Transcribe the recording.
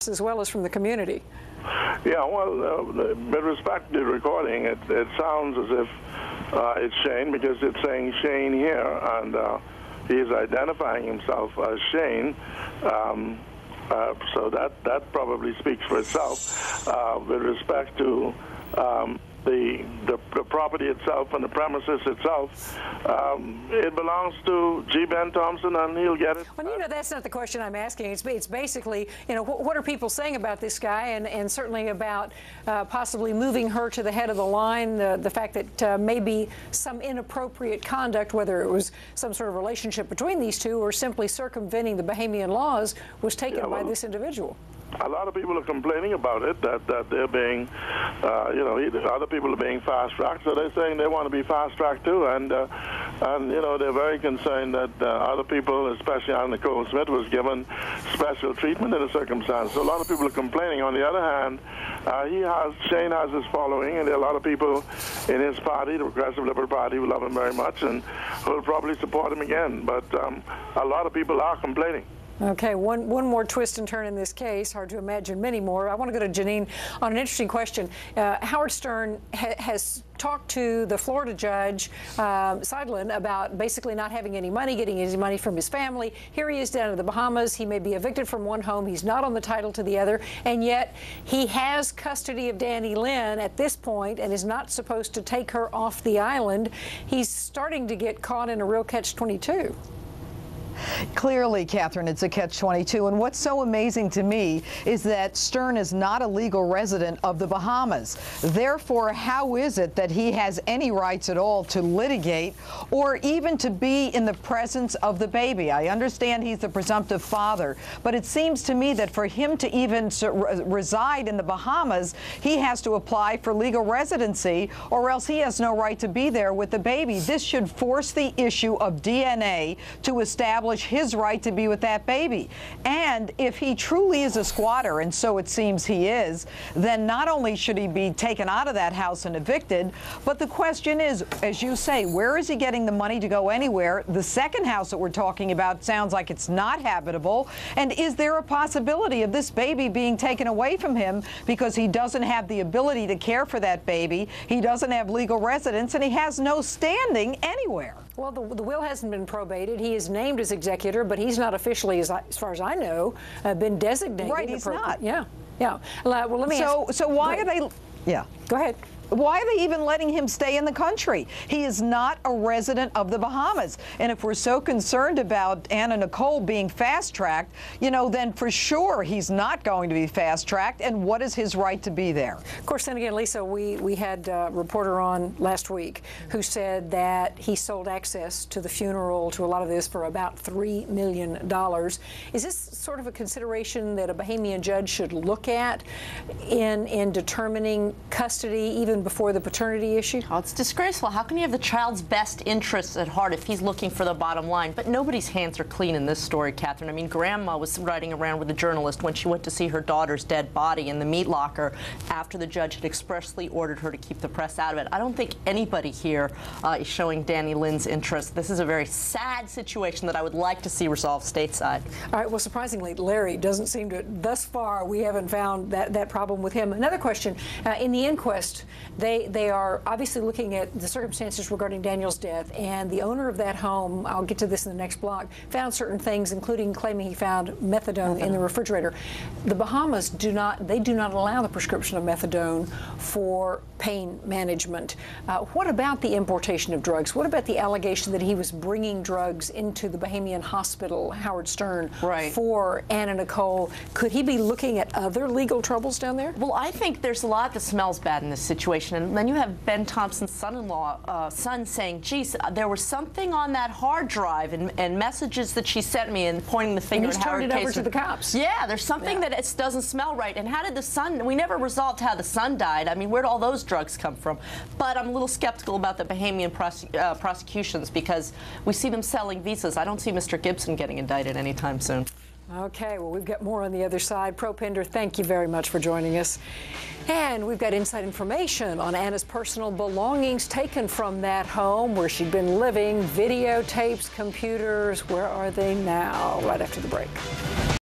as well as from the community. Yeah, well, with respect to the recording, it sounds as if it's Shane, because it's saying Shane here, and he's identifying himself as Shane. So that probably speaks for itself. With respect to the property itself and the premises itself, it belongs to G. Ben Thompson, and he'll get it. Well, that's not the question I'm asking. It's basically, what are people saying about this guy, and certainly about possibly moving her to the head of the line, the fact that maybe some inappropriate conduct, whether it was some sort of relationship between these two or simply circumventing the Bahamian laws, was taken by this individual. A lot of people are complaining about it, that they're being, other people are being fast-tracked, so they're saying they want to be fast-tracked too, and they're very concerned that other people, especially Nicole Smith, was given special treatment in the circumstance. So a lot of people are complaining. On the other hand, Shane has his following, and there are a lot of people in his party, the Progressive Liberal Party, who love him very much and will probably support him again. But a lot of people are complaining. Okay, one more twist and turn in this case. Hard to imagine many more. I want to go to Janine on an interesting question. Howard Stern has talked to the Florida judge, Seidlin, about basically not having any money, getting his money from his family. Here he is down in the Bahamas. He may be evicted from one home. He's not on the title to the other. And yet he has custody of Danny Lynn at this point and is not supposed to take her off the island. He's starting to get caught in a real catch-22. Clearly, Catherine, it's a catch-22. And what's so amazing to me is that Stern is not a legal resident of the Bahamas. Therefore, how is it that he has any rights at all to litigate or even to be in the presence of the baby? I understand he's the presumptive father, but it seems to me that for him to even reside in the Bahamas, he has to apply for legal residency, or else he has no right to be there with the baby. This should force the issue of DNA to establish his right to be with that baby. And if he truly is a squatter, and so it seems he is, then not only should he be taken out of that house and evicted, but the question is, as you say, where is he getting the money to go anywhere? The second house that we're talking about sounds like it's not habitable. And is there a possibility of this baby being taken away from him because he doesn't have the ability to care for that baby, he doesn't have legal residence, and he has no standing anywhere? Well, the will hasn't been probated. He is named as executor, but he's not officially, as far as I know, been designated. Right, he's not. Yeah, yeah. Well, let me ask. So why are they? Yeah. Go ahead. Why are they even letting him stay in the country? He is not a resident of the Bahamas. And if we're so concerned about Anna Nicole being fast-tracked, then for sure he's not going to be fast-tracked. And what is his right to be there? Of course, then again, Lisa, we had a reporter on last week who said that he sold access to the funeral, to a lot of this, for about $3 million. Is this sort of a consideration that a Bahamian judge should look at in determining custody, even before the paternity issue? Oh, it's disgraceful. How can you have the child's best interests at heart if he's looking for the bottom line? But nobody's hands are clean in this story, Catherine. I mean, Grandma was riding around with a journalist when she went to see her daughter's dead body in the meat locker after the judge had expressly ordered her to keep the press out of it. I don't think anybody here is showing Danny Lynn's interest. This is a very sad situation that I would like to see resolved stateside. All right. Well, surprisingly, Larry doesn't seem to, thus far, we haven't found that problem with him. Another question. In the inquest, they are obviously looking at the circumstances regarding Daniel's death, and the owner of that home, I'll get to this in the next block, found certain things, including claiming he found methadone in the refrigerator. The Bahamas do not allow the prescription of methadone for pain management. What about the importation of drugs? What about the allegation that he was bringing drugs into the Bahamian hospital, Howard Stern, for Anna Nicole? Could he be looking at other legal troubles down there? Well, I think there's a lot that smells bad in this situation. And then you have Ben Thompson's son saying, geez, there was something on that hard drive and messages that she sent me and pointing the finger at Howard. And he's turned it over to the cops. Yeah, there's something that it doesn't smell right. And how did the son, we never resolved how the son died. I mean, where'd all those drugs come from? But I'm a little skeptical about the Bahamian prosecutions because we see them selling visas. I don't see Mr. Gibson getting indicted anytime soon. Okay, well, we've got more on the other side. Pro Pender, thank you very much for joining us. And we've got inside information on Anna's personal belongings taken from that home where she'd been living, videotapes, computers. Where are they now? Right after the break.